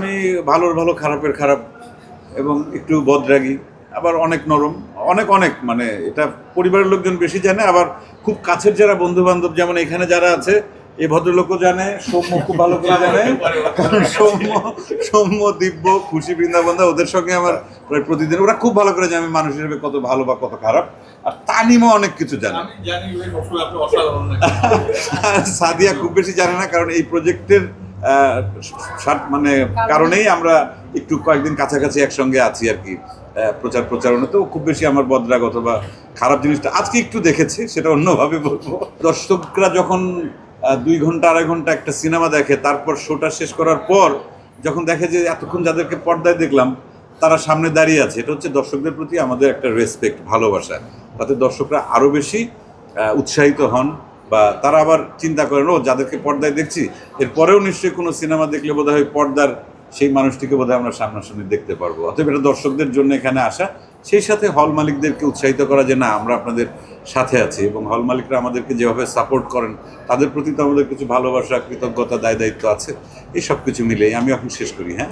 আমি ভালোর ভালো খারাপের খারাপ এবং একটু বদরাগী, আবার অনেক নরম, অনেক অনেক মানে এটা পরিবারের লোকজন বেশি জানে। আবার খুব কাছের যারা বন্ধু বান্ধব, যেমন এখানে যারা আছে, এই ভদ্রলোকও জানে, সৌম্য খুব ভালো করে জানে, সৌম্য, দিব্য, খুশি, বৃন্দাবন্ধা, ওদের সঙ্গে আমার প্রায় প্রতিদিন, ওরা খুব ভালো করে জানে আমি মানুষ হিসেবে কত ভালো বা কত খারাপ। আর তানিমও অনেক কিছু জানে। সাদিয়া খুব বেশি জানে না, কারণ এই প্রজেক্টের মানে কারণেই আমরা একটু কয়েকদিন কাছাকাছি একসঙ্গে আছি আর কি, প্রচারণা। তো খুব বেশি আমার বদরাগ অথবা খারাপ জিনিসটা আজকে একটু দেখেছি, সেটা অন্যভাবে বলবো। দর্শকরা যখন 2 ঘন্টা 2.5 ঘন্টা একটা সিনেমা দেখে, তারপর শোটা শেষ করার পর যখন দেখে যে এতক্ষণ যাদেরকে পর্দায় দেখলাম তারা সামনে দাঁড়িয়ে আছে, এটা হচ্ছে দর্শকদের প্রতি আমাদের একটা রেসপেক্ট, ভালোবাসা। তাতে দর্শকরা আরও বেশি উৎসাহিত হন, বা তারা আবার চিন্তা করেন, ও যাদেরকে পর্দায় দেখছি এরপরেও নিশ্চয়ই কোনো সিনেমা দেখলে বোধহয় পর্দার সেই মানুষটিকে বোধহয় আমরা সামনাসামনি দেখতে পারবো। অতএব এটা দর্শকদের জন্য এখানে আসা, সেই সাথে হল মালিকদেরকে উৎসাহিত করা যে না, আমরা আপনাদের সাথে আছি, এবং হল মালিকরা আমাদেরকে যেভাবে সাপোর্ট করেন তাদের প্রতি তো আমাদের কিছু ভালোবাসা, কৃতজ্ঞতা, দায় দায়িত্ব আছে। এই সব কিছু মিলেই আমি এখন শেষ করি। হ্যাঁ,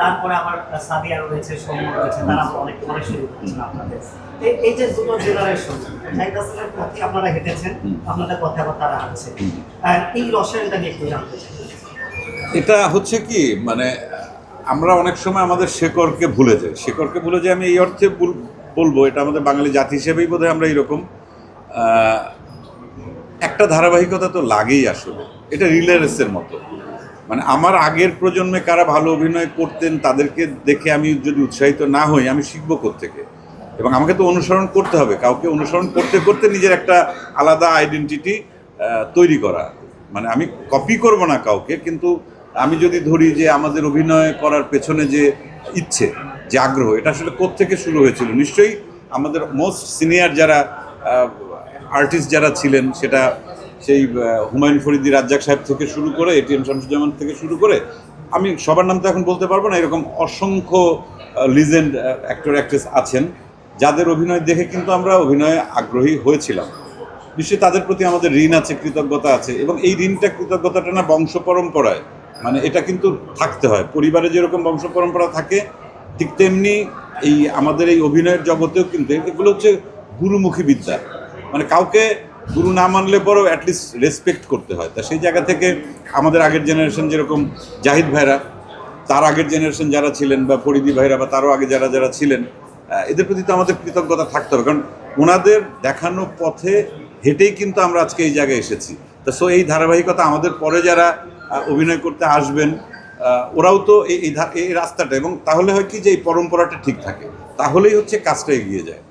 তারপরে আবার সাদিয়া রয়েছে, সৌম্য রয়েছে, তারা অনেক পরে শুরু করেছেন আপনাদের। এই যে দুটো জেনারেশন, জাহিদ হাসানের প্রতি আপনারা হেঁটেছেন, আপনাদের কথাবার্তা আছে, এই রসায়নটা নিয়ে একটু জানতে চাই। এটা হচ্ছে কি, মানে আমরা অনেক সময় আমাদের শেকড়কে ভুলে যাই। আমি এই অর্থে বলবো, এটা আমাদের বাঙালি জাতি হিসেবেই বোধহয় আমরা এইরকম একটা ধারাবাহিকতা তো লাগেই আসলে। এটা রিলে রেসের মতো, মানে আমার আগের প্রজন্মে কারা ভালো অভিনয় করতেন তাদেরকে দেখে আমি যদি উৎসাহিত না হই, আমি শিখবো কোত্থেকে? এবং আমাকে তো অনুসরণ করতে হবে, কাউকে অনুসরণ করতে করতে নিজের একটা আলাদা আইডেন্টিটি তৈরি করা। মানে আমি কপি করব না কাউকে, কিন্তু আমি যদি ধরি যে আমাদের অভিনয় করার পেছনে যে ইচ্ছে, যে আগ্রহ, এটা আসলে কোত্থেকে শুরু হয়েছিল? নিশ্চয়ই আমাদের মোস্ট সিনিয়র যারা আর্টিস্ট যারা ছিলেন, সেটা সেই হুমায়ুন ফরিদি, রাজ্জাক সাহেব থেকে শুরু করে, এটিএম শামসুজ্জামান থেকে শুরু করে, আমি সবার নাম তো এখন বলতে পারবো না, এরকম অসংখ্য লিজেন্ড অ্যাক্টর অ্যাক্ট্রেস আছেন যাদের অভিনয় দেখে কিন্তু আমরা অভিনয়ে আগ্রহী হয়েছিলাম। নিশ্চয়ই তাদের প্রতি আমাদের ঋণ আছে, কৃতজ্ঞতা আছে, এবং এই ঋণটা, কৃতজ্ঞতাটা না বংশ পরম্পরায়, মানে এটা কিন্তু থাকতে হয়। পরিবারে যেরকম বংশ পরম্পরা থাকে, ঠিক তেমনি এই আমাদের এই অভিনয়ের জগতেও কিন্তু এগুলো হচ্ছে গুরুমুখী বিদ্যা। মানে কাউকে গুরু না মানলে পরেও অ্যাটলিস্ট রেসপেক্ট করতে হয়। তা সেই জায়গা থেকে আমাদের আগের জেনারেশন, যেরকম জাহিদ ভাইরা, তার আগের জেনারেশন যারা ছিলেন, বা ফরিদি ভাইরা, বা তারও আগে যারা যারা ছিলেন, এদের প্রতি তো আমাদের কৃতজ্ঞতা থাকতে হবে, কারণ ওনাদের দেখানো পথে হেঁটেই কিন্তু আমরা আজকে এই জায়গায় এসেছি। তা সো এই ধারাবাহিকতা আমাদের পরে যারা অভিনয় করতে আসবেন, ওরাও তো এই রাস্তাটা, এবং তাহলে হয় কি যে এই পরম্পরাটা ঠিক থাকে, তাহলেই হচ্ছে কাজটা এগিয়ে যায়।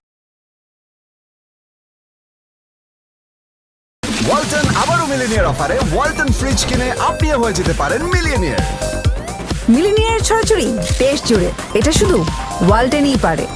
ওয়ালটন আবারও মিলিনিয়ার অফারে ওয়ালটন ফ্রিজ কিনে আপনিও হয়ে যেতে পারেন মিলিয়নিয়ার। মিলিনিয়ার ছড়াছড়ি দেশ জুড়ে, এটা শুধু ওয়ালটেনই পারে।